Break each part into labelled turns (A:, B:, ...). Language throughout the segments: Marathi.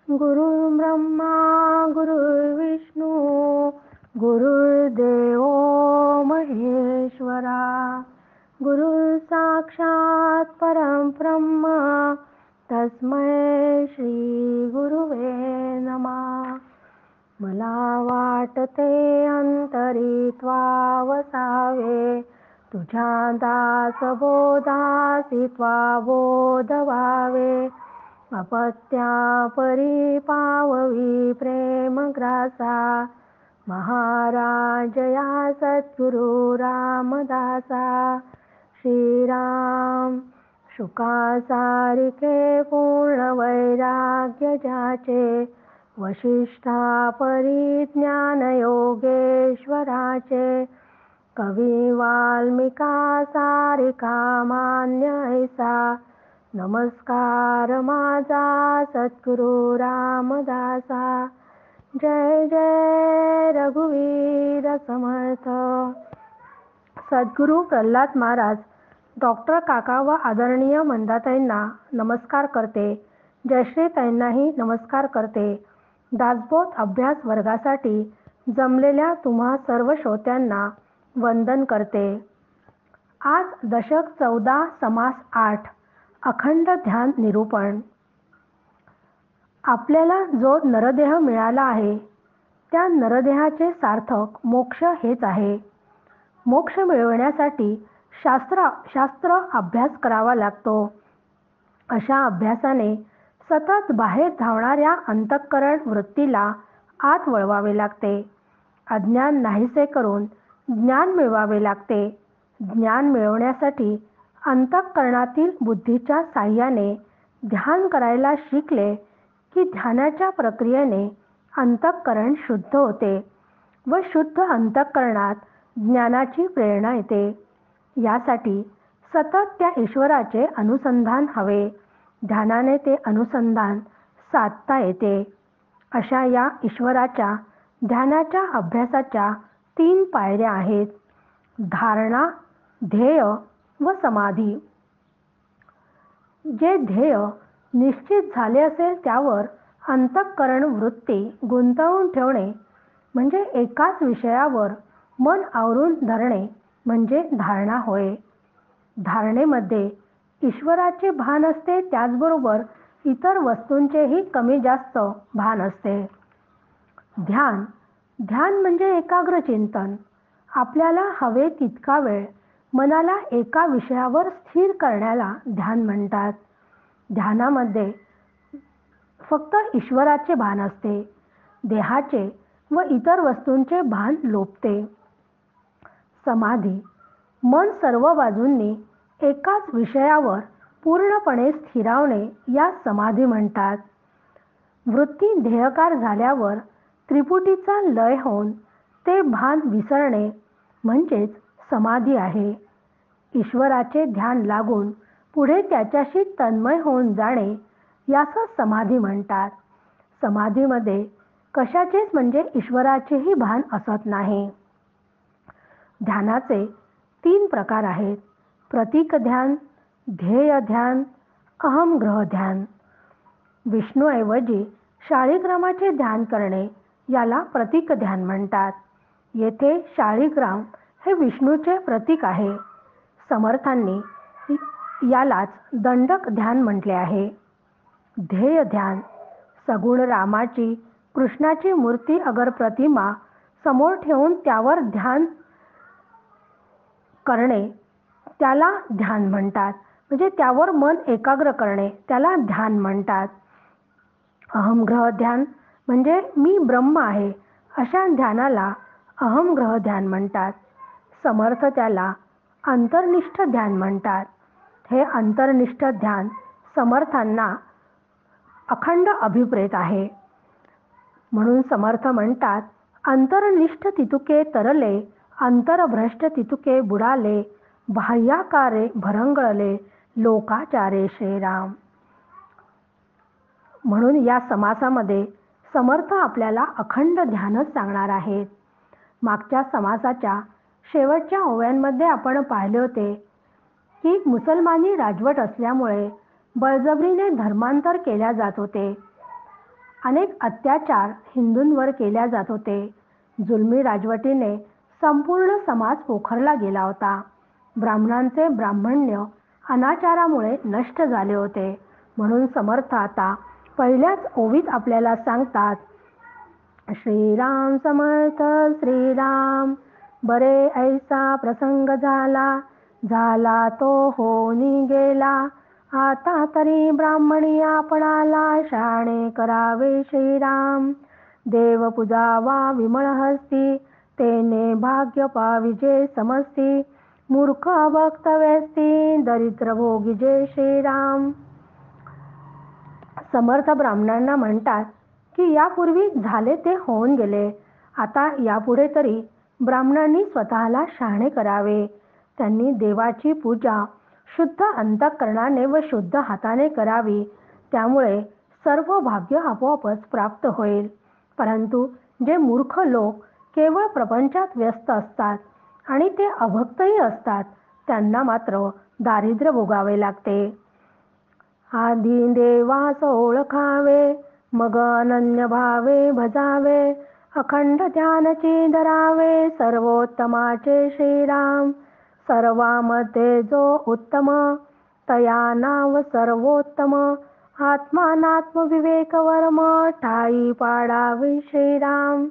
A: गुरुर्ब्रह्मा गुरुर्विष्णू गुरुर्देव महेश्वरा गुरु साक्षात परब्रह्म तस्मै श्री गुरुवे नमः. मला वाटते अंतरी त्वावसावे तुझ्या दासबोधासी त्वा बोध व्हावे. अपत्या परी पाववी प्रेम ग्रासा महाराज या सद्गुरु रामदासा. श्रीराम शुका सारिखे पूर्ण वैराग्य ज्याचे वशिष्ठा परी ज्ञान योगेश्वराचे. कवी वाल्मिका सारिका मान्य ऐसा नमस्कार माझा सद्गुरु रामदासा. जय जय रघुवीर समर्थ. सद्गुरु प्रल्हाद महाराज डॉक्टर काका व आदरणीय मंदाताईंना नमस्कार करते. जयश्रीताईंनाही नमस्कार करते. दासबोध अभ्यास वर्गासाठी जमलेल्या तुम्हा सर्व श्रोत्यांना वंदन करते. आज दशक 14 समास 8 अखंड ध्यान निरूपण. आपल्याला जो नरदेह मिळाला आहे त्या नरदेहाचे सार्थक मोक्ष हेच आहे. मोक्ष मिळवण्यासाठी शास्त्र अभ्यास करावा लागतो. अशा अभ्यासाने सतत बाहेर धावणाऱ्या अंतःकरण वृत्तीला आत वळवावे लागते. अज्ञान नाहीसे करून ज्ञान मिळवावे लागते. ज्ञान मिळवण्यासाठी अंतःकरणातील बुद्धीच्या साह्याने ध्यान करायला शिकले की ध्यानाच्या प्रक्रियेने अंतःकरण शुद्ध होते व शुद्ध अंतःकरणात ज्ञानाची प्रेरणा येते. यासाठी सतत त्या ईश्वराचे अनुसंधान हवे. ध्यानाने ते अनुसंधान साधता येते. अशा या ईश्वराच्या ध्यानाच्या अभ्यासाच्या 3 पायऱ्या आहेत: धारणा, ध्येय व समाधी. जे ध्येय निश्चित झाले असेल त्यावर अंतःकरण वृत्ती गुंतवून ठेवणे म्हणजे एकाच विषयावर मन आवरून धरणे म्हणजे धारणा होय. धारणेमध्ये ईश्वराचे भान असते, त्याचबरोबर इतर वस्तूंचेही कमी जास्त भान असते. ध्यान म्हणजे एकाग्र चिंतन. आपल्याला हवे तितका वेळ मनाला एका विषयावर स्थिर करण्याला ध्यान म्हणतात. ध्यानामध्ये फक्त ईश्वराचे भान असते. देहाचे व इतर वस्तूंचे भान लोपते. समाधी मन सर्व बाजूंनी एकाच विषयावर पूर्णपणे स्थिरावणे या समाधी म्हणतात. वृत्ती ध्येयकार झाल्यावर त्रिपुटीचा लय होऊन ते भान विसरणे म्हणजेच समाधी आहे. ईश्वराचे ध्यान लागून पुढे त्याच्याशी तन्मय होऊन जाणे यास समाधी म्हणतात. समाधीमध्ये कशाचेच म्हणजे ईश्वराचेही भान असत नाही. ध्यानाचे 3 प्रकार आहेत: प्रतीक ध्यान, ध्येय ध्यान, अहंग्रह ध्यान. विष्णूऐवजी शाळीग्रामाचे ध्यान करणे याला प्रतीक ध्यान म्हणतात. येथे शाळीग्राम हे विष्णूचे प्रतीक आहे. समर्थांनी यालाच दंडक ध्यान म्हटले आहे. ध्येय ध्यान सगुण रामाची, कृष्णाची मूर्ती अगर प्रतिमा समोर ठेवून त्यावर ध्यान करणे त्याला ध्यान म्हणतात. म्हणजे त्यावर मन एकाग्र करणे त्याला ध्यान म्हणतात. अहंग्रह ध्यान म्हणजे मी ब्रह्म आहे अशा ध्यानाला अहंग्रह ध्यान म्हणतात. समर्थ त्याला अंतर्निष्ठ ध्यान म्हणतात. हे अंतर्निष्ठ ध्यान समर्थांना अखंड अभिप्रेत आहे. म्हणून समर्थ म्हणतात, अंतर्निष्ठ तितुके तरले, अंतर्भ्रष्ट तितुके बुडाले, बाह्याकारे भरंगळले, लोकाचारे श्रीराम. म्हणून या समासामध्ये समर्थ आपल्याला अखंड ध्यानच सांगणार आहेत. मागच्या समासाच्या शेवटच्या ओव्यांमध्ये आपण पाहिले होते की मुसलमानी राजवट असल्यामुळे बळजबरीने धर्मांतर केल्या जात होते अनेक अत्याचार हिंदूंवर केल्या जात होते. जुलमी राजवटीने संपूर्ण समाज पोखरला गेला होता. ब्राह्मणांचे ब्राह्मण्य अनाचारामुळे नष्ट झाले होते. म्हणून समर्थ आता पहिल्याच ओवीत आपल्याला सांगतात, श्रीराम समर्थ श्रीराम, बरे ऐसा प्रसंग झाला, झाला तो होनी गेला, आता तरी ब्राह्मणी आपणाला, शहाणे करावे श्रीराम. देव पूजावा विमळ हस्ती, तेने भाग्य पाविजे समस्ती, मूर्ख भक्त व्यस्ती, दरिद्र भोगिजे श्रीराम. समर्थ ब्राह्मणांना म्हणतात की यापूर्वी झाले ते होऊन गेले, आता यापुढे तरी ब्राह्मणांनी स्वतःला शहाणे करावे. त्यांनी देवाची पूजा शुद्ध अंतःकरणाने व शुद्ध हाताने करावी, त्यामुळे सर्व भाग्य आपोआपच प्राप्त होईल. परंतु जे मूर्ख लोक केवळ प्रपंचात व्यस्त असतात आणि ते अभक्तही असतात, त्यांना मात्र दारिद्र्य भोगावे लागते. आधी देवास ओळखावे, मग अनन्य भावे भजावे, अखंड ध्यानची धरावे, सर्वोत्तमाचे श्रीराम. सर्वामध्ये जो उत्तम, तया नाव सर्वोत्तम, आत्मानात्म विवेक वर्म, ठाई पाडावे श्रीराम.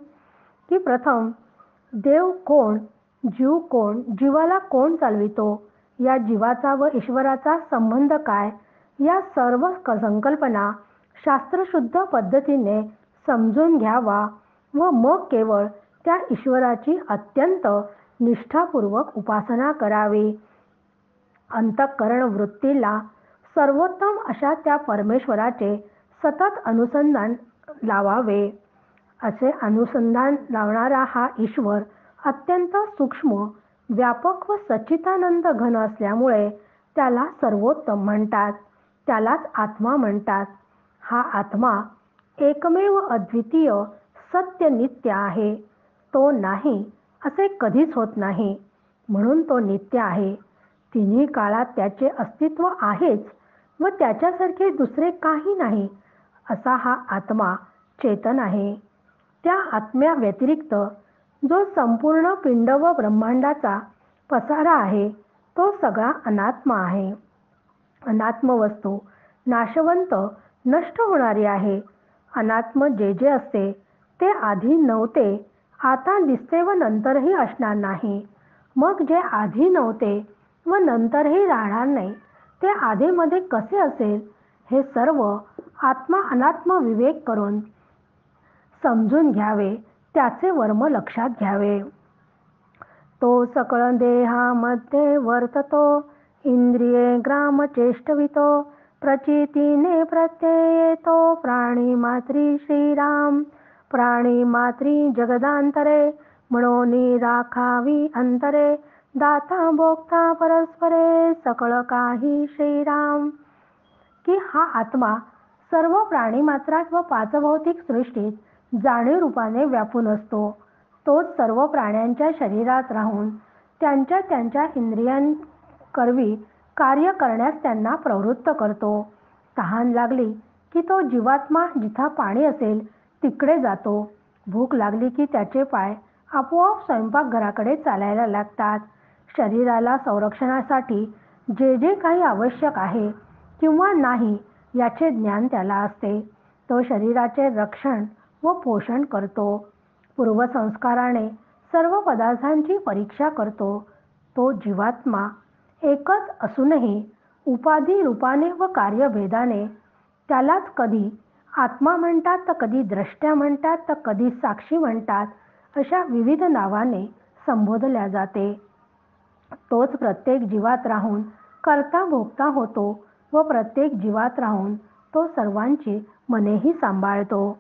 A: की प्रथम देव कोण, जीव कोण, जीवाला कोण चालवितो, या जीवाचा व ईश्वराचा संबंध काय, या सर्व संकल्पना शास्त्रशुद्ध पद्धतीने समजून घ्यावा व मग केवळ त्या ईश्वराची अत्यंत निष्ठापूर्वक उपासना करावी. अंतःकरण वृत्तीला सर्वोत्तम अशा त्या परमेश्वराचे सतत अनुसंधान लावावे. असे अनुसंधान लावणारा हा ईश्वर अत्यंत सूक्ष्म, व्यापक व सच्चिदानंद घन असल्यामुळे त्याला सर्वोत्तम म्हणतात, त्यालाच आत्मा म्हणतात. हा आत्मा एकमेव अद्वितीय सत्य नित्य आहे. तो नाही असे कधीच होत नाही, म्हणून तो नित्य आहे. तिन्ही काळात त्याचे अस्तित्व आहेच व त्याच्यासारखे दुसरे काही नाही, असा हा आत्मा चेतन आहे. त्या आत्म्या व्यतिरिक्त जो संपूर्ण पिंड व ब्रह्मांडाचा पसारा आहे, तो सगळा अनात्मा आहे. अनात्म वस्तू नाशवंत, नष्ट होणारी आहे. अनात्म जे जे असते ते आधी नव्हते, आता दिसते व नंतरही असणार नाही. मग जे आधी नव्हते व नंतरही राहणार नाही, ते आधीमध्ये कसे असेल, हे सर्व आत्मा अनात्म विवेक करून समजून घ्यावे, त्याचे वर्म लक्षात घ्यावे. तो सकळ देहामध्ये वर्ततो, इंद्रिये ग्राम चेष्टवितो, प्रचितीने प्रत्यय येतो, प्राणी मात्री श्रीराम. प्राणी मात्री जगदांतरे, म्हणून राखावी अंतरे, दाता भोक्ता परस्परे, सकळ काही श्रीराम. की हा आत्मा सर्व प्राणीमात्रात व पाचभौतिक सृष्टीत जाणीव रूपाने व्यापून असतो. तोच सर्व प्राण्यांच्या शरीरात राहून त्यांच्या त्यांच्या इंद्रियांकरवी कार्य करण्यास त्यांना प्रवृत्त करतो. तहान लागली की तो जीवात्मा जिथे पाणी असेल तिकडे जातो. भूक लागली की त्याचे पाय आपोआप स्वयंपाकघराकडे चालायला लागतात. शरीराला संरक्षणासाठी जे जे काही आवश्यक आहे किंवा नाही याचे ज्ञान त्याला असते. तो शरीराचे रक्षण व पोषण करतो. पूर्वसंस्काराने सर्व पदार्थांची परीक्षा करतो. तो जीवात्मा एकच असूनही उपाधी रूपाने व कार्यभेदाने त्यालाच कधी आत्मा म्हणतात, तर कधी द्रष्ट्या म्हणतात, तर कधी साक्षी म्हणतात, अशा विविध नावाने संबोधल्या जाते. तोच प्रत्येक जीवात राहून कर्ता भोक्ता होतो व प्रत्येक जीवात राहून तो सर्वांची मनेही सांभाळतो.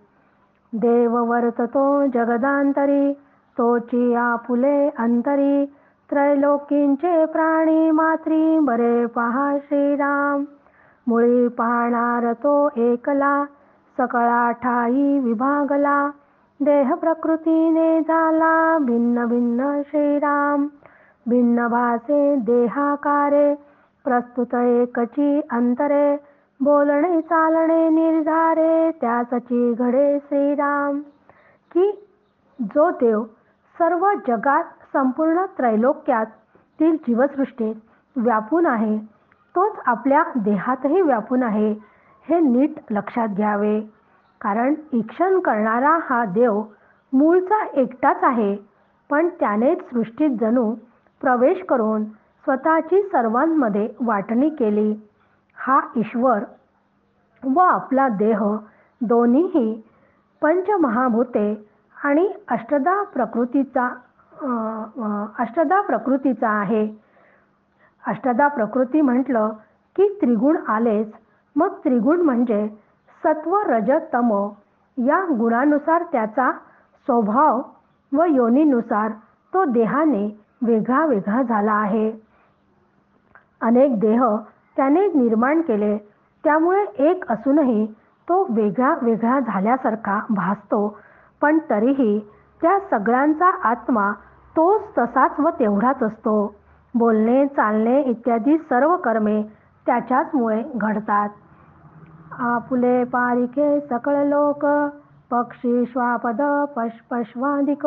A: देव वर्ततो जगदांतरी, तोची आपुले अंतरी, त्रैलोकींचे प्राणी मात्री, बरे पहा श्रीराम. मुळी पाहणार तो एकला, सकळा ठाई विभागला, देह प्रकृतीने झाला भिन्न भिन्न श्रीराम. भिन्न भासे देहाकारे, प्रस्तुत एकची अंतरे, बोलणे चालणे निर्धारे त्यासची घडे श्रीराम. की जो देव सर्व जगात संपूर्ण त्रैलोक्यात तील जीवसृष्टीत व्यापून आहे तोच आपल्या देहातही व्यापून आहे हे नीट लक्षात घ्यावे. कारण ईक्षण करणारा हा देव मूळचा एकटाच आहे, पण त्यानेच सृष्टीत जणू प्रवेश करून स्वतःची सर्वांमध्ये वाटणी केली. हा ईश्वर व आपला देह दोन्हीही पंचमहाभूते आणि अष्टधा प्रकृतीचा आहे. अष्टधा प्रकृती म्हटलं की त्रिगुण आलेच. मग त्रिगुण म्हणजे सत्व रज तम या गुणानुसार त्याचा स्वभाव व योनीनुसार तो देहाने वेगळा वेगळा झाला आहे. अनेक देह त्याने निर्माण केले, त्यामुळे एक असूनही तो वेगळा वेगळा झाल्यासारखा भासतो, पण तरीही त्या सगळ्यांचा आत्मा तोच तसाच व तेवढाच असतो. बोलणे चालणे इत्यादी सर्व कर्मे त्याच्याचमुळे घडतात. आपुले पारिखे सकळ लोक पक्षी श्वापद पश्वादिक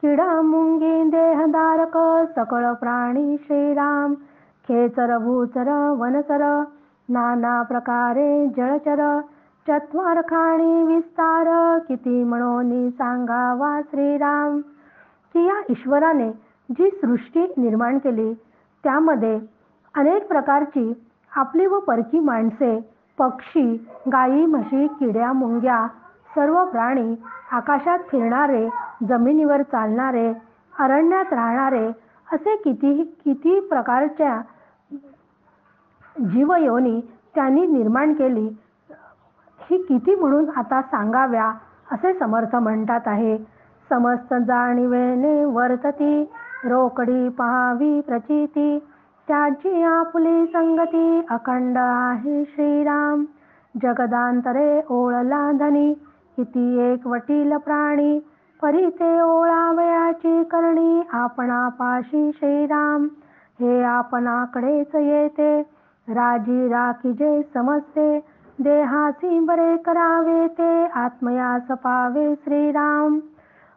A: किडा मुंगी देहधारक सकळ प्राणी श्रीराम. खेचर भूचर वनचर नाना प्रकारे जळचर चत्वार खाणी विस्तार किती म्हणून सांगावा श्रीराम. की या ईश्वराने जी सृष्टी निर्माण केली त्यामध्ये अनेक प्रकारची आपली व परकी माणसे, पक्षी, गायी म्हशी, किड्या मुंग्या, सर्व प्राणी, आकाशात फिरणारे, जमिनीवर चालणारे, अरण्यात राहणारे असे किती प्रकारच्या जीवयोनी त्यांनी निर्माण केली. ही किती म्हणून आता सांगाव्या असे समर्थ म्हणतात आहे. समस्त जाणिवेने वर्तती रोकडी पहावी प्रचिती त्याची आपुली संगती अखंड आहे श्रीराम. जगदांतरे ओळला धनी किती एक वटील प्राणी परी ते ओळावयाची करणी आपणापाशी श्रीराम. हे आपणाकडेच येते राजी राखीजे समजते देहासी बरे करावे ते आत्मयास पावे श्रीराम.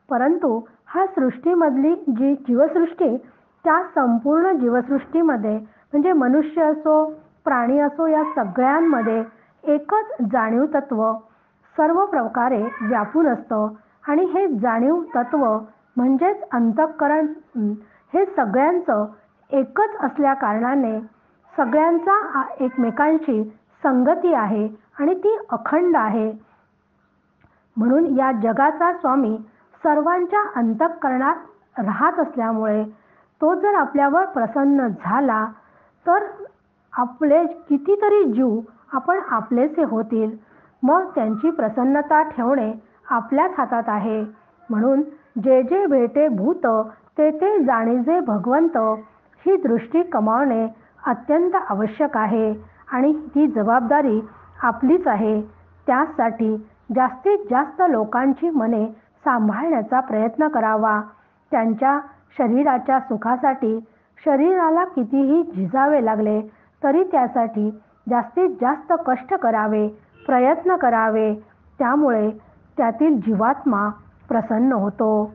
A: परंतु हा सृष्टीमधली जी जीवसृष्टी त्या संपूर्ण जीवसृष्टीमध्ये म्हणजे मनुष्य असो प्राणी असो या सगळ्यांमध्ये एकच जाणीव तत्व सर्व प्रकारे व्यापून असतं आणि हे जाणीव तत्व म्हणजेच अंतःकरण हे सगळ्यांचं एकच असल्या कारणाने सगळ्यांचा एकमेकांशी संगती आहे आणि ती अखंड आहे. म्हणून या जगाचा स्वामी सर्वांच्या अंतःकरणात राहत असल्यामुळे तो जर आपल्यावर प्रसन्न झाला तर आपले कितीतरी जीव आपण आपलेसे होतील. मग त्यांची प्रसन्नता ठेवणे आपल्याच हातात आहे. म्हणून जे जे भेटे भूत ते ते जाणीजे भगवंत ही दृष्टी कमावणे अत्यंत आवश्यक आहे आणि ती जबाबदारी आपलीच आहे. त्यासाठी जास्तीत जास्त लोकांची मने सांभाळण्याचा प्रयत्न करावा. त्यांच्या शरीराच्या सुखासाठी शरीराला कितीही झिजावे लागले तरी त्यासाठी जास्तीत जास्त कष्ट करावे, प्रयत्न करावे. त्यामुळे त्यातील जीवात्मा प्रसन्न होतो.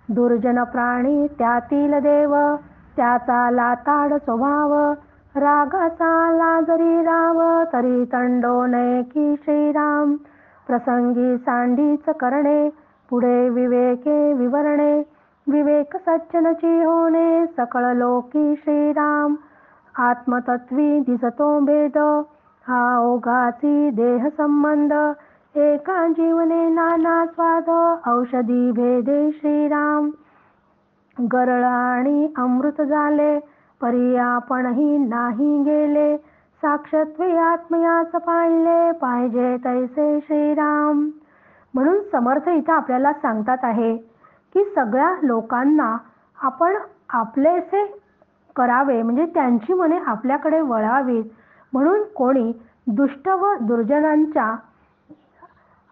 A: दुर्जन प्राणी त्यातील देव त्याचा लाताड स्वभाव रागाचा जरी राव तरी तंडो नये की श्रीराम. प्रसंगी सांडीच करणे पुढे विवेके विवरणे विवेक सज्जनची होणे सकळ लोकी श्रीराम. आत्मतत्वी दिसतो भेद हा ओघाची देह संबंध एका जीवने नाना स्वाद औषधी भेदे श्रीराम. गरळ आणि अमृत झाले परी आपणही नाही गेले साक्षत्वे आत्मयास पाहिले पाहिजे तैसे श्रीराम. म्हणून समर्थ इथं आपल्याला सांगतात आहे की सगळ्या लोकांना आपण आपलेसे करावे म्हणजे त्यांची मने आपल्याकडे वळावीत. म्हणून कोणी दुष्ट व दुर्जनांच्या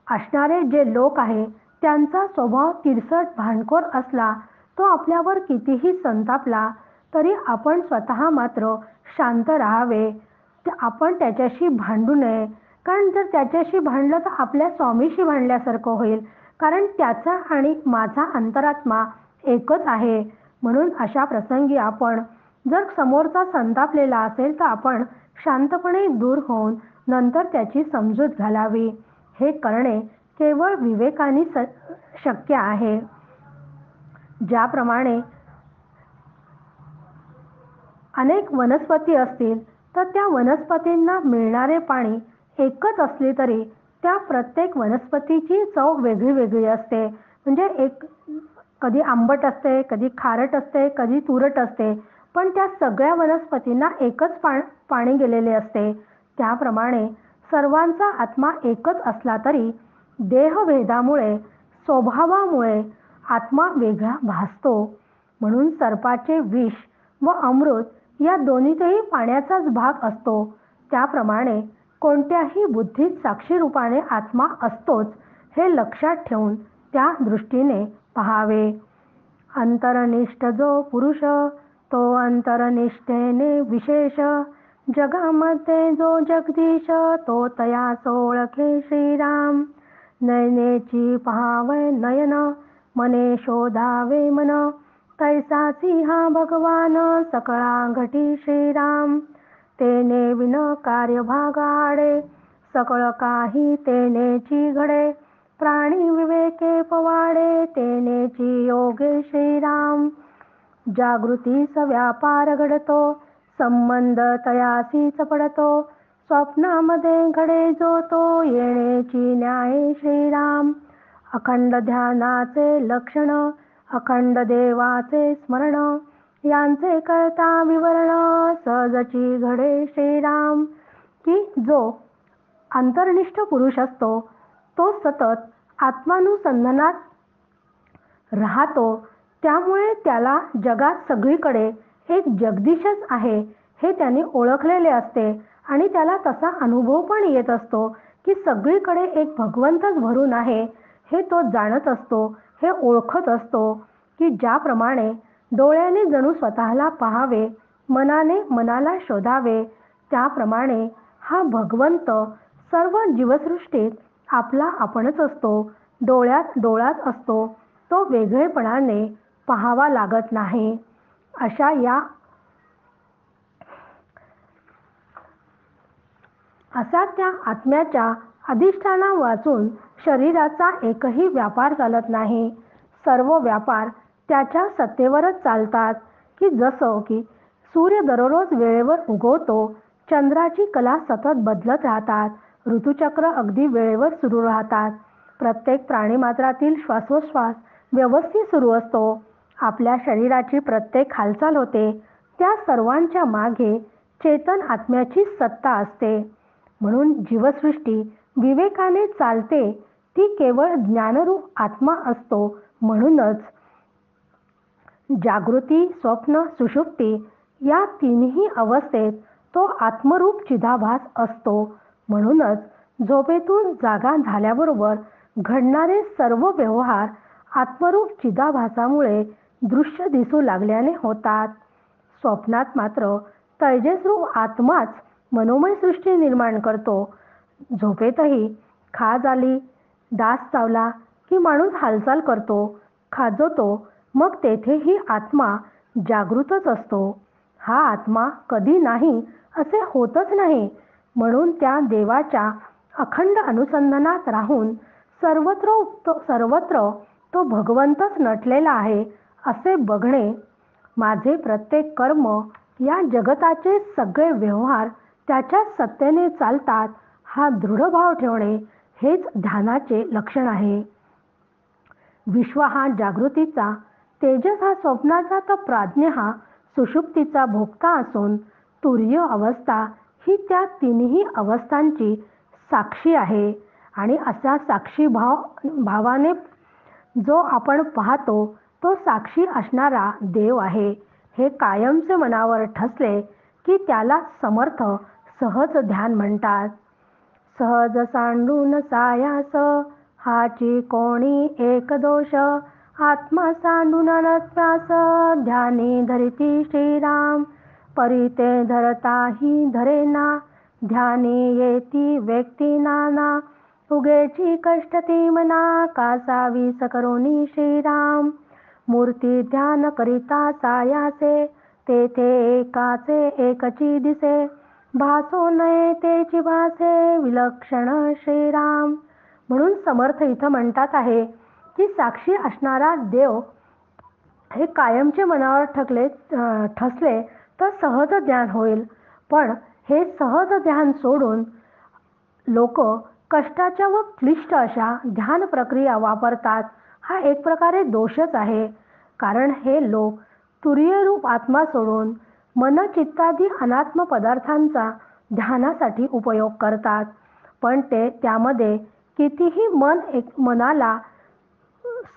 A: असणारे जे लोक आहे त्यांचा स्वभाव तिरसट भांडखोर असला तो आपल्यावर कितीही संतापला तरी आपण स्वतः मात्र शांत राहावे. आपण त्याच्याशी भांडू नये, कारण जर त्याच्याशी भांडलं तर आपल्या स्वामीशी भांडल्यासारखं होईल, कारण त्याचा आणि माझा अंतरात्मा एकच आहे. म्हणून अशा प्रसंगी आपण जर समोरचा संतापलेला असेल तर आपण शांतपणे दूर होऊन नंतर त्याची समजूत घालावी. हे करणे केवळ विवेकाने शक्य आहे. ज्याप्रमाणे अनेक वनस्पती असतील तर त्या वनस्पतींना मिळणारे पाणी एकच असले तरी त्या प्रत्येक वनस्पतीची चव वेगळी वेगळी असते. म्हणजे कधी आंबट असते, कधी खारट असते, कधी तुरट असते, पण त्या सगळ्या वनस्पतींना एकच पाणी गेलेले असते. त्याप्रमाणे सर्वांचा आत्मा एकच असला तरी देहभेदामुळे, स्वभावामुळे आत्मा वेगळा भासतो. म्हणून सर्पाचे विष व अमृत या दोन्हीतही पाण्याचाच भाग असतो. त्याप्रमाणे कोणत्याही बुद्धीत साक्षी रूपाने आत्मा असतोच, हे लक्षात ठेवून त्या दृष्टीने पहावे. अंतरनिष्ठ जो पुरुष तो अंतरनिष्ठेने विशेष, जगामध्ये जो जगदीश तो तया ओळखे श्रीराम. नयनेची पहावे नयन, मने शोधावे मन, तैसाची हा भगवान सकळा घटी श्रीराम. तेने विन कार्यभागाडे, सकळ काही तेनेची घडे, प्राणी विवेके पवाडे तेनेची योगे श्रीराम. जागृतीस व्यापार घडतो, संबंध तयासीच पडतो, स्वप्नामध्ये घडे जो तो येण्याची न्याय श्रीराम. अखंड ध्यानाचे लक्षण, अखंड देवाचे स्मरण, यांचे करता विवरण सहजची घडे श्रीराम. की जो अंतर्निष्ठ पुरुष असतो तो सतत आत्मानुसंधानात राहतो, त्यामुळे त्याला जगात सगळीकडे एक जगदीशच आहे हे त्याने ओळखलेले असते आणि त्याला तसा अनुभव पण येत असतो की सगळीकडे एक भगवंतच भरून आहे हे तो जाणत असतो, हे ओळखत असतो. की ज्याप्रमाणे डोळ्याने जणू स्वतःला पाहावे, मनाने मनाला शोधावे, त्याप्रमाणे हा भगवंत सर्व जीवसृष्टीत आपला आपणच असतो, डोळ्यात डोळाच असतो, तो वेगळेपणाने पाहावा लागत नाही. असा त्या आत्म्याच्या अधिष्ठाना वाचून शरीराचा एकही व्यापार चालत नाही. सर्व व्यापार त्याच्या सत्तेवरच चालतात. की जसं की सूर्य दररोज वेळेवर उगवतो, चंद्राची कला सतत बदलत राहतात, ऋतुचक्र अगदी वेळेवर सुरू राहतात, प्रत्येक प्राणीमात्रातील श्वासोश्वास व्यवस्थित सुरू असतो, आपल्या शरीराची प्रत्येक हालचाल होते, त्या सर्वांच्या मागे चेतन आत्म्याची सत्ता असते. म्हणून जीवसृष्टी विवेकाने चालते ती केवळ ज्ञानरूप आत्मा असतो. म्हणूनच जागृती, स्वप्न, सुषुप्ती या तिन्ही अवस्थेत तो आत्मरूप चिदाभास असतो. म्हणूनच झोपेतून जागा झाल्याबरोबर घडणारे सर्व व्यवहार आत्मरूप चिदाभासामुळे दृश्य दिसू लागल्याने होतात. स्वप्नात मात्र तैजसरूप आत्माच मनोमय सृष्टी निर्माण करतो. झोपेतही खाज आली, डास चावला की माणूस हालचाल करतो, खाजवतो, मग तेथेही आत्मा जागृतच असतो. हा आत्मा कधी नाही असे होतच नाही. म्हणून त्या देवाच्या अखंड अनुसंधानात राहून सर्वत्र तो भगवंतच नटलेला आहे असे बघणे. माझे प्रत्येक कर्म, या जगताचे सगळे व्यवहार त्याच्या सत्तेने चालतात हा दृढ भाव ठेवणे हेच ध्यानाचे लक्षण आहे. विश्व हा जागृतीचा, तेजस हा स्वप्नाचा, तर प्राज्ञ हा सुषुप्तीचा भोगता असून तुर्य अवस्था ही त्या तिन्ही अवस्थांची साक्षी आहे. आणि असा साक्षी भावाने जो आपण पाहतो तो साक्षी असणारा देव आहे. हे कायमचे मनावर ठसले की त्याला समर्थ सहज ध्यान म्हणतात. सहज सांडून सायास हाची कोणी एक दोष, आत्मा सांडून नत्यास ध्यानी धरिती श्रीराम. परी ते धरताही धरेना, ध्यानी येती व्यक्ती नाना, उगेची कष्ट ती मना, कासावी सकरोनी श्रीराम. मूर्ती ध्यान करिता सायासे, तेथे एकाचे एकची दिसे, भासो नये तेची भासे, विलक्षण श्रीराम. म्हणून समर्थ इथं म्हणतात आहे की साक्षी असणारा देव हे कायमचे मनावर ठसले तर सहज ध्यान होईल. पण हे सहज ध्यान सोडून लोक कष्टाच्या व क्लिष्ट अशा ध्यान प्रक्रिया वापरतात. हा एक प्रकारे दोषच आहे. कारण हे लोक तुरीयरूप आत्मा सोडून मनचित्तादी अनात्म पदार्थांचा ध्यानासाठी उपयोग करतात. पण ते त्यामध्ये कितीही मनाला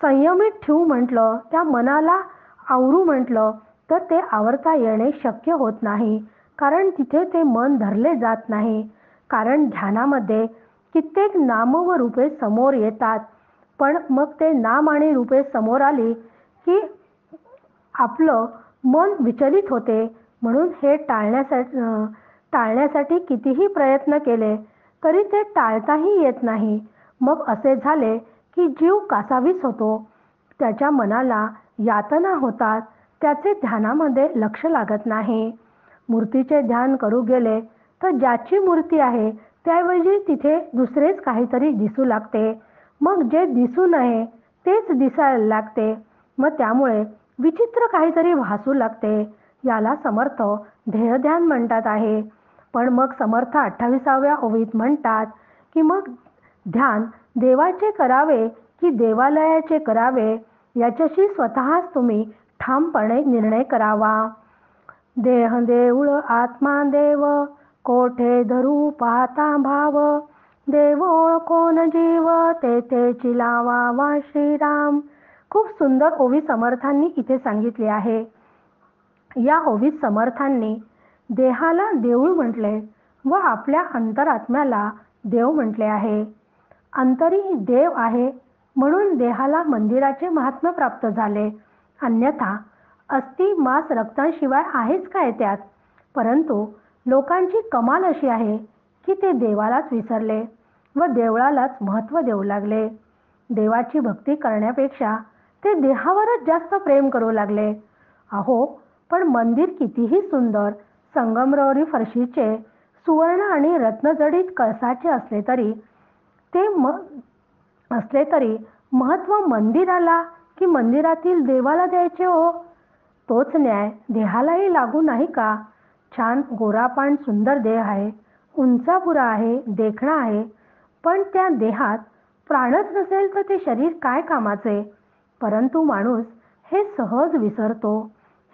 A: संयमित ठेवू म्हटलं, त्या मनाला आवरू म्हटलं तर ते आवरता येणे शक्य होत नाही. कारण तिथे ते मन धरले जात नाही. कारण ध्यानामध्ये कित्येक नाम व रूपे समोर येतात. पण मग ते नाम आणि रूपे समोर आली की आपलं मन विचलित होते. म्हणून हे टाळण्यासाठी कितीही प्रयत्न केले तरी ते टाळताही येत नाही. मग असे झाले की जीव कासावीस होतो. त्याच्या मनाला यातना होतात. त्याचे ध्यानामध्ये लक्ष लागत नाही. मूर्तीचे ध्यान करू गेले तर ज्याची मूर्ती आहे त्याऐवजी तिथे दुसरेच काहीतरी दिसू लागते. मग जे दिसू नये तेच दिसायला लागते. मग त्यामुळे विचित्र काहीतरी भासू लागते. याला समर्थ ध्येयध्यान म्हणतात आहे. पण मग समर्थ 28व्या ओवीत म्हणतात की मग ध्यान देवाचे करावे की देवालयाचे करावे याच्याशी स्वतःच तुम्ही ठामपणे निर्णय करावा. देह देऊळ आत्मा देव, कोठे धरू पाहता भाव, देव ओळखोन जीव, तेथेची लावावा श्रीराम. खूप सुंदर ओवी समर्थांनी इथे सांगितली आहे. या ओवीत समर्थांनी देहाला देऊळ म्हटले व आपल्या अंतरात्म्याला देव म्हटले आहे. अंतरी देव आहे म्हणून देहाला मंदिराचे महात्म्य प्राप्त झाले. अन्यथा अस्थि मांस रक्तांशिवाय आहेच काय त्यात. परंतु लोकांची कमाल अशी आहे की ते देवालाच विसरले व देवळालाच महत्त्व देऊ लागले. देवाची भक्ती करण्यापेक्षा ते देहावरच जास्त प्रेम करू लागले. अहो, पण मंदिर कितीही सुंदर संगमरवरी फरशीचे, सुवर्ण आणि रत्नजडित कळसाचे असले तरी महत्त्व मंदिराला की मंदिरातील देवाला द्यायचे हो? तोच न्याय देहालाही लागू नाही का? छान गोरापान सुंदर देह आहे, उंचापुरा आहे, देखणा आहे. पण त्या देहात प्राणच नसेल तर ते शरीर काय कामाचे? परंतु माणूस हे सहज विसरतो.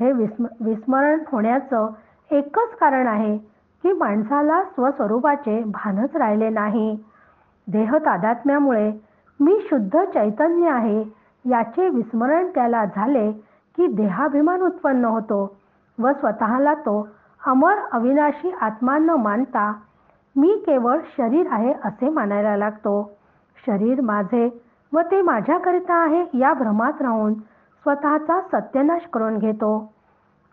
A: हे विस्मरण होण्याचं एकच कारण आहे की माणसाला स्वस्वरूपाचे भानच राहिले नाही. देह तादात्म्यामुळे मी शुद्ध चैतन्य आहे याचे विस्मरण त्याला झाले की देहाभिमान उत्पन्न होतो व स्वतःला तो अमर अविनाशी आत्मा न मानता मी केवळ शरीर आहे असे मानायला लागतो. शरीर माझे व ते माझ्याकरिता आहे या भ्रमात राहून स्वतःचा सत्यानाश करून घेतो.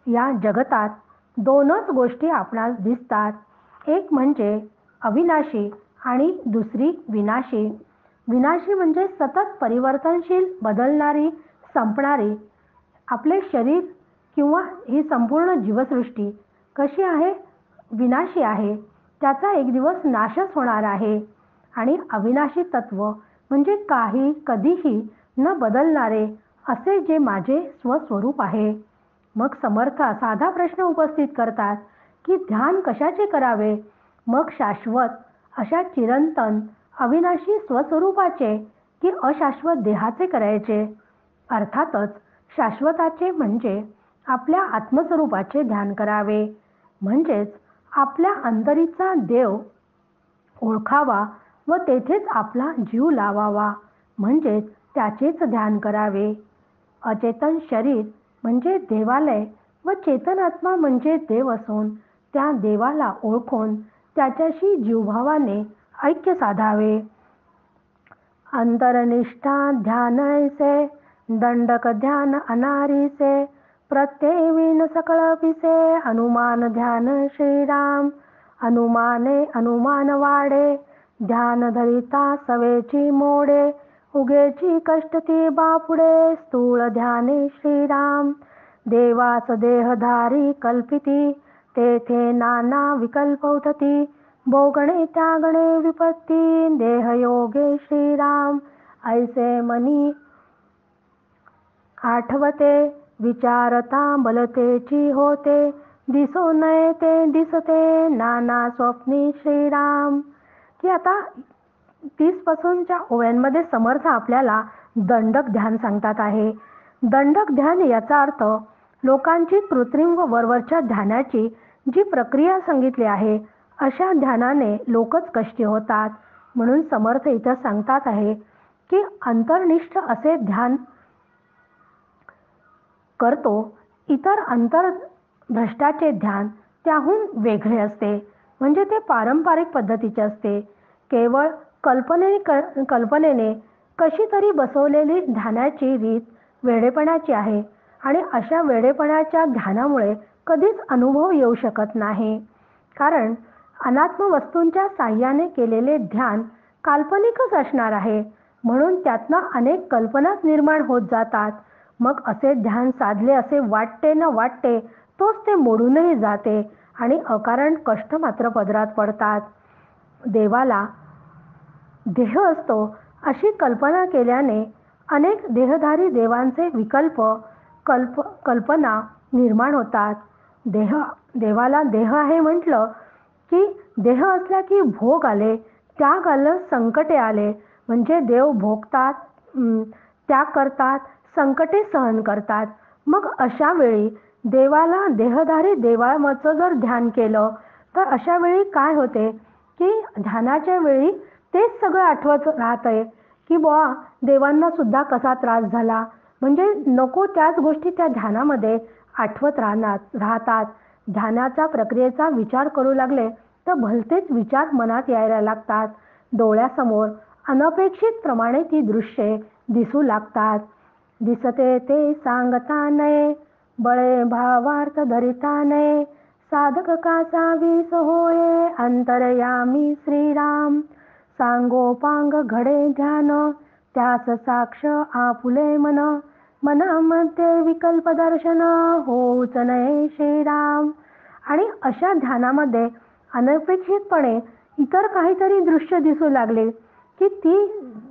A: या जगतात दोनच गोष्टी आपणास दिसतात. एक म्हणजे अविनाशी आणि दुसरी विनाशी. विनाशी म्हणजे सतत परिवर्तनशील, बदलणारी, संपणारी. आपले शरीर किंवा ही संपूर्ण जीवसृष्टी कशी आहे? विनाशी आहे. त्याचा एक दिवस नाशच होणार आहे. आणि अविनाशी तत्व म्हणजे काही कधीही न बदलणारे असे जे माझे स्वस्वरूप आहे. मग समर्थ साधा प्रश्न उपस्थित करतात की ध्यान कशाचे करावे? मग शाश्वत अशा चिरंतन अविनाशी स्वस्वरूपाचे की अशाश्वत देहाचे करायचे? अर्थातच शाश्वताचे म्हणजे आपल्या आत्मस्वरूपाचे ध्यान करावे. म्हणजेच आपल्या अंतरीचा देव ओळखावा व तेथेच आपला जीव लावावा. म्हणजेच त्याचेच ध्यान करावे. अचेतन शरीर म्हणजे देवालय व चेतन आत्मा म्हणजे देव असून त्या देवाला ओळखून त्याच्याशी जीवभावाने ऐक्य साधावे. अंतरनिष्ठा ध्यान ऐसे, दंडक ध्यान अनारीसे, प्रत्यय विन सकळ पिसे, हनुमान ध्यान श्रीराम. अनुमाने अनुमान वाढे, ध्यान धरिता सवेची मोडे, उगेची कष्ट ती बापुडे, स्थूळ ध्याने श्रीराम. देवास देहधारी कल्पिती, तेथे नाना विकल्प उठती, भोगणे त्यागणे विपत्ती, देहयोगे श्रीराम. ऐसे मनी आठवते, विचारता बलतेची होते, दिसो नये ते दिसते, नाना स्वप्नी श्रीराम. की आता 30 पासूनच्या ओव्यांमध्ये समर्थ आपल्याला दंडक ध्यान सांगतात आहे. दंडक ध्यान याचा अर्थ लोकांची कृत्रिम व वरवरच्या ध्यानाची जी प्रक्रिया सांगितली आहे अशा ध्यानाने लोकच कष्टी होतात. म्हणून समर्थ इथं सांगतात आहे की अंतर्निष्ठ असे ध्यान करतो, इतर अंतर्भ्रष्टाचे ध्यान त्याहून वेगळे असते. म्हणजे ते पारंपरिक पद्धतीचे असते. केवळ कल्पनेने कशी तरी बसवलेली ध्यानाची रीत वेडेपणाची आहे आणि अशा वेडेपणाच्या ध्यानामुळे कधीच अनुभव येऊ शकत नाही. कारण अनात्म वस्तूंच्या साह्याने केलेले ध्यान काल्पनिकच असणार आहे. म्हणून त्यातनं अनेक कल्पनाच निर्माण होत जातात. मग असे ध्यान साधले असे वाटते न वाटते तोच ते मोडूनही जाते आणि अकारण कष्ट मात्र पदरात पडतात. देवाला देह असतो अशी कल्पना केल्याने अनेक देहधारी देवांचे कल्पना निर्माण होतात. देवाला देह आहे म्हटलं की देह असला की भोग आले, त्याग आलं, संकटे आले. म्हणजे देव भोगतात, त्याग करतात, संकटे सहन करतात. मग अशा वेळी देवाला देहधारी देवाचं जर ध्यान केलं तर अशा वेळी काय होते की ध्यानाच्या वेळी तेच सगळं आठवत राहतंय की बुवा देवांना सुद्धा कसा त्रास झाला. म्हणजे नको त्याच गोष्टी त्या ध्यानामध्ये आठवत राहतात. ध्यानाच्या प्रक्रियेचा विचार करू लागले तर भलतेच विचार मनात यायला लागतात. डोळ्यासमोर अनपेक्षित प्रमाणे ती दृश्ये दिसू लागतात. दिसते ते सांगता नये, बळे भावार्थ धरिता नये, साधक काचा वीस होये, अंतरयामी श्रीराम. सांगोपांग घडे ध्यान, त्यास साक्ष आपुले मन, मनामध्ये विकल्प दर्शन होऊच नये श्रीराम. आणि अशा ध्यानामध्ये अनपेक्षितपणे इतर काहीतरी दृश्य दिसू लागले की ती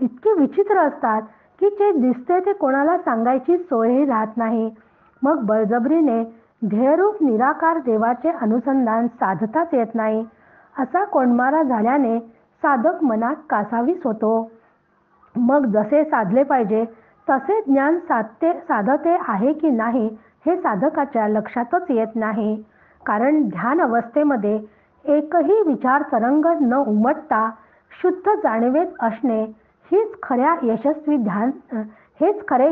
A: इतकी विचित्र असतात की जे दिसते ते कोणाला सांगायची सोयही राहत नाही. मग बळजबरीने ध्येयरूप निराकार देवाचे अनुसंधान साधताच येत नाही. असा कोंडमारा झाल्याने साधक मनात कासावीस होतो. मग जसे साधले पाहिजे तसे ज्ञान साधते आहे की नाही हे साधकाच्या लक्षातच येत नाही. कारण ध्यान अवस्थेमध्ये एकही विचार तरंग न उमटता शुद्ध जाणीवेत असणे हेच खरे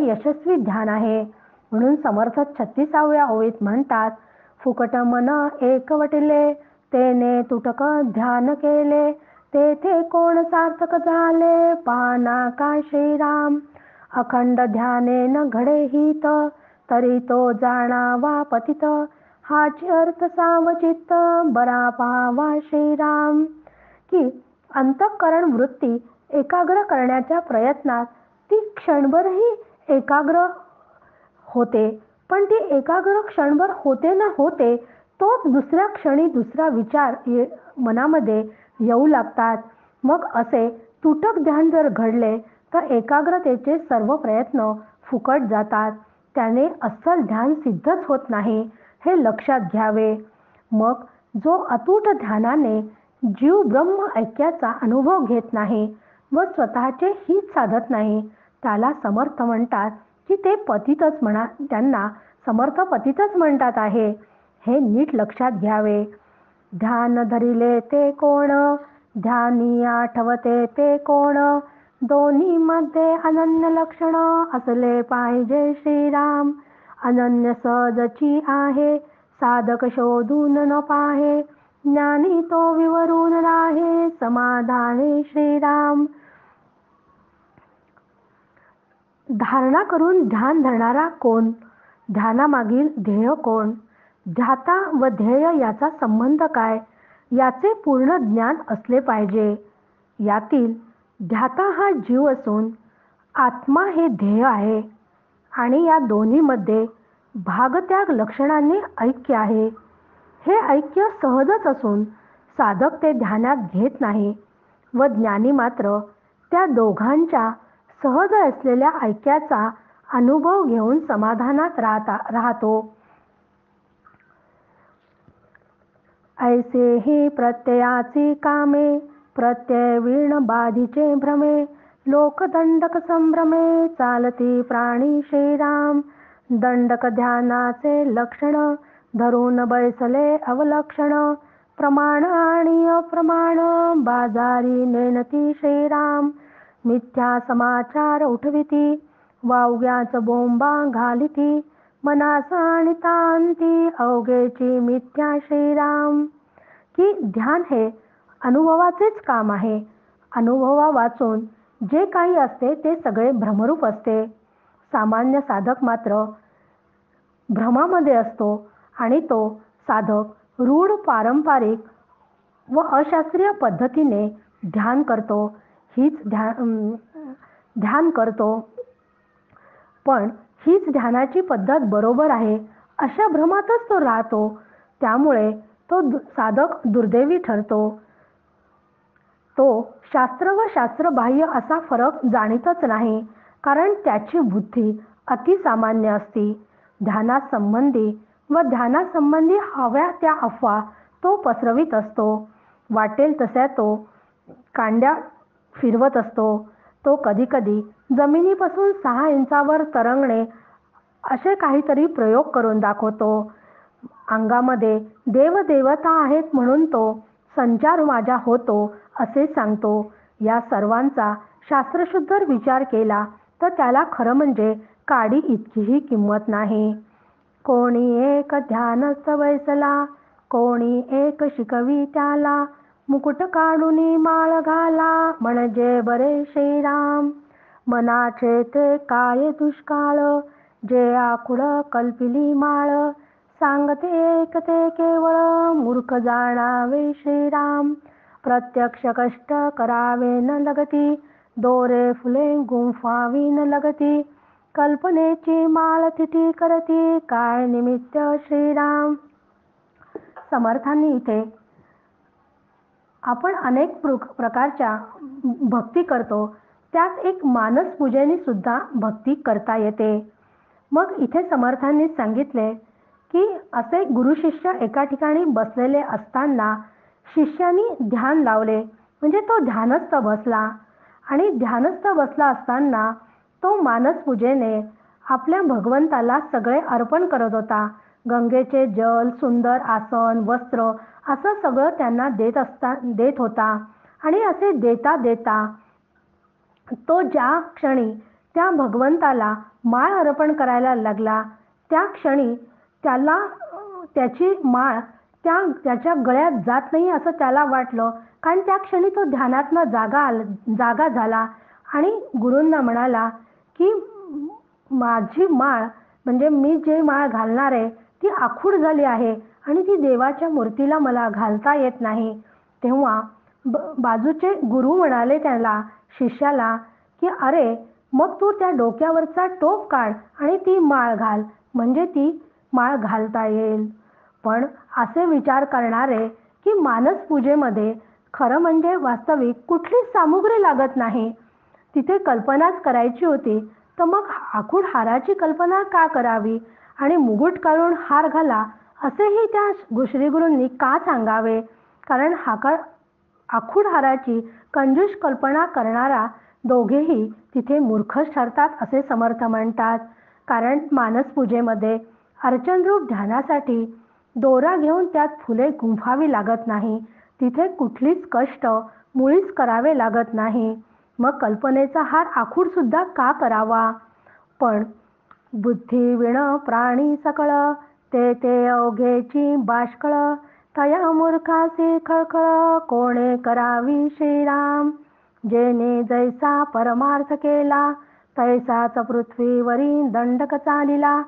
A: यशस्वी ध्यान आहे. म्हणून समर्थ 36व्या ओवीत म्हणतात, फुकट मन एकवटले, तेने तुटक ध्यान केले, तेथे कोण सार्थक झाले, पाना का श्रीराम. अखंड ध्याने न घडे हित, तरी तो जाणावा पतित, हाची अर्थ सावचित्त, बरा पाहावा श्रीराम. की अंतःकरण वृत्ती एकाग्र करण्याच्या प्रयत्नात ती क्षणभरही एकाग्र होते. पण ती एकाग्र क्षणभर होते ना होते तोच दुसऱ्या क्षणी दुसरा विचार मनामध्ये येऊ लागतात. मग असे तुटक ध्यान जर घडले तर एकाग्रतेचे सर्व प्रयत्न फुकट जातात. त्याने अस्सल ध्यान सिद्धच होत नाही हे लक्षात घ्यावे. मग जो अतूट ध्यानाने जीव ब्रह्म ऐक्याचा अनुभव घेत नाही व स्वतःचे हित साधत नाही त्याला समर्थ म्हणतात की ते पतितच त्यांना समर्थ पतितच म्हणतात आहे. हे नीट लक्षात घ्यावे. ध्यान धरिले ते कोण, ध्यानी आठवते ते कोण, दोन्ही मध्ये अनन्य लक्षण असले पाहिजे श्रीराम. अनन्य सहजची आहे, साधक शोधून न पाहे, ज्ञानी तो विवरून राहे, समाधानी श्रीराम. धारणा करून ध्यान धरणारा कोण, ध्यानामागील ध्येय कोण, ध्याता व ध्येय याचा संबंध काय, याचे पूर्ण ज्ञान असले पाहिजे. यातील ध्याता हा जीव असून आत्मा हे ध्येय आहे आणि या दोन्हीमध्ये भागत्याग लक्षणांनी ऐक्य आहे. हे ऐक्य सहजच असून साधक ते ध्यानात घेत नाही व ज्ञानी मात्र त्या दोघांच्या सहज असलेल्या ऐक्याचा अनुभव घेऊन समाधानात राहतो. ऐसे ही प्रत्ययाची कामे प्रत्यय वीण बाधीचे भ्रमे लोकदंडक संभ्रमे चालती प्राणी श्रीराम. दंडक ध्यानाचे लक्षण धरून बैसले अवलक्षण प्रमाण आणि अप्रमाण बाजारी नेनती श्रीराम. मिथ्या समाचार उठविती वावग्याच बोंबा घालिती मनास आणि तांती अवघेची मिथ्या श्रीराम. की ध्यान हे अनुभवाचेच काम आहे. अनुभवा वाचून जे काही असते ते सगळे भ्रमरूप असते. सामान्य साधक मात्र भ्रमामध्ये असतो आणि तो साधक रूढ पारंपरिक व अशास्त्रीय पद्धतीने ध्यान करतो. ध्यान करतो पण हीच ध्यानाची पद्धत बरोबर आहे अशा भ्रमातच तो राहतो. त्यामुळे तो साधक दुर्दैवी ठरतो. तो शास्त्र व शास्त्रबाह्य असा फरक जाणीतच नाही, कारण त्याची बुद्धी अतिसामान्य असती. ध्यानासंबंधी व ध्यानासंबंधी हव्या त्या अफवा तो पसरवित असतो. वाटेल तशा तो कांड्या फिरवत असतो. तो कधीकधी जमिनीपासून 6 इंचावर तरंगणे असे काहीतरी प्रयोग करून दाखवतो. अंगामध्ये देवदेवता आहेत म्हणून तो संचार माझा होतो असे सांगतो. या सर्वांचा शास्त्रशुद्ध विचार केला तर त्याला खरं म्हणजे काडी इतकीही किंमत नाही. कोणी एक ध्यानस्थ बैसला कोणी एक शिकवी त्याला मुकुट काढून माळ घाला म्हणजे बरे श्रीराम. मनाचे ते काय दुष्काळ जे आकुळ कल्पिली माळ सांगते एक ते केवळ मूर्ख जाणावे श्रीराम. प्रत्यक्ष कष्ट करावे न लगती दोरे फुले गुंफावी न लगती कल्पनेची माळ तिथी करती काय निमित्त श्रीराम. समर्थांनी इथे आपण अनेक प्रकारच्या भक्ती करतो, त्यात एक मानस पूजेने सुद्धा भक्ती करता येते. मग इथे समर्थांनी सांगितले की असे गुरु शिष्य एका ठिकाणी बसलेले असताना शिष्यानी ध्यान लावले, म्हणजे तो ध्यानस्थ बसला आणि ध्यानस्थ बसला असताना तो मानस पूजेने आपल्या भगवंताला सगळे अर्पण करत होता. गंगेचे जल, सुंदर आसन, वस्त्र असं सगळं त्यांना देत होता. आणि असे देता देता तो ज्या क्षणी त्या भगवंताला माळ अर्पण करायला लागला त्या क्षणी त्याला त्याची माळ त्याच्या गळ्यात जात नाही असं त्याला वाटलं, कारण त्या क्षणी तो ध्यानातनं जागा झाला आणि गुरूंना म्हणाला की माझी माळ म्हणजे मी जे माळ घालणार आहे ती आखूड झाली आहे आणि ती देवाच्या मूर्तीला मला घालता येत नाही. तेव्हा बाजूचे गुरु म्हणाले त्याला, शिष्याला, की अरे मग तू त्या डोक्यावरचा टोप काढ आणि ती माळ घाल, म्हणजे ती माळ घालता येईल. पण असे विचार करणारे की मानस पूजेमध्ये खरं म्हणजे वास्तविक कुठलीच सामुग्री लागत नाही, तिथे कल्पनाच करायची होती, तर मग आखूड हाराची कल्पना का करावी आणि मुकुट काढून हार घाला असेही त्या श्रीगुरूंनी का सांगावे. कारण आखूड हाराची कंजूष कल्पना करणारा दोघेही तिथे मूर्खच ठरतात असे समर्थ म्हणतात. कारण मानस पूजेमध्ये अर्चनरूप ध्यानासाठी दोरा घेऊन त्यात फुले गुंफावी लागत नाही, तिथे कुठलीच कष्ट मुळीच करावे लागत नाही. मग कल्पनेचा हार आखूड सुद्धा का करावा. पण बुद्धी विण प्राणी सकळ ते ते अवघेची बाष्कळ तया मूर्खाचे खळखळ कोणे करावी श्रीराम. जेने जैसा परमार्थ केला तैसाच पृथ्वीवरी दंडक चालिला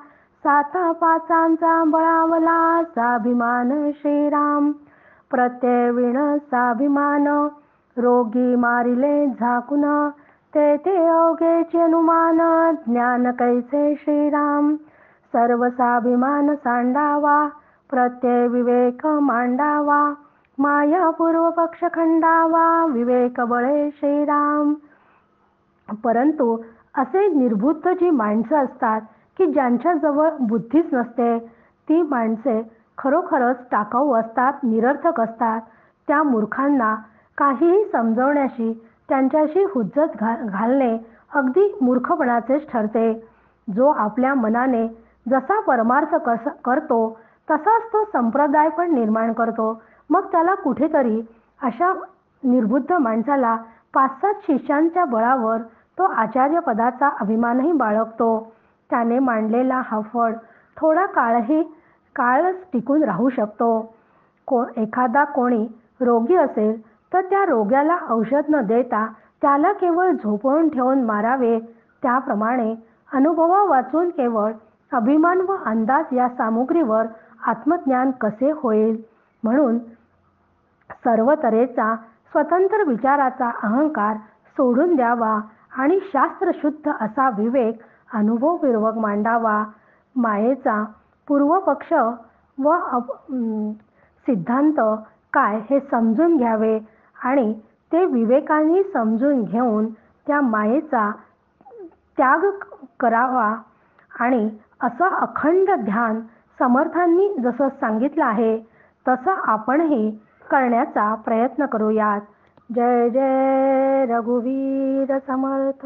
A: 7 पाचांचा बळावला स्वाभिमान श्रीराम. प्रत्यय विण साभिमान, रोगी मारिले झाकून, ते ते अवघेचे अनुमान, ज्ञान कैसे श्रीराम. सर्व साभिमान सांडावा, प्रत्यय विवेक मांडावा, माया पूर्व पक्ष खंडावा, विवेक बळे श्रीराम. परंतु असे निर्बुद्ध जी माणसं असतात की ज्यांच्याजवळ बुद्धीच नसते, ती माणसे खरोखरच टाकाऊ असतात, निरर्थक असतात. त्या मूर्खांना काहीही समजवण्याशी, त्यांच्याशी हुज्जत घालणे अगदी मूर्खपणाचेच ठरते. जो आपल्या मनाने जसा परमार्थ करतो तसाच तो संप्रदाय पण निर्माण करतो. मग त्याला कुठेतरी अशा निर्बुद्ध माणसाला 5-7 शिष्यांच्या बळावर तो आचार्यपदाचा अभिमानही बाळगतो. त्याने मांडलेला हा फळ थोडा काळच टिकून राहू शकतो. एखादा कोणी रोगी असेल तर त्या रोग्याला औषध न देता त्याला केवळ झोपवून ठेवून मारावे. त्याप्रमाणे अनुभवा वाचून केवळ अभिमान व अंदाज या सामुग्रीवर आत्मज्ञान कसे होईल. म्हणून सर्व तऱ्हेचा स्वतंत्र विचाराचा अहंकार सोडून द्यावा आणि शास्त्रशुद्ध असा विवेक अनुभवपूर्वक मांडावा. मायेचा पूर्वपक्ष व सिद्धांत काय हे समजून घ्यावे आणि ते विवेकाने समजून घेऊन त्या मायेचा त्याग करावा. आणि असं अखंड ध्यान समर्थांनी जसं सांगितलं आहे तसं आपणही करण्याचा प्रयत्न करूयात. जय जय रघुवीर समर्थ.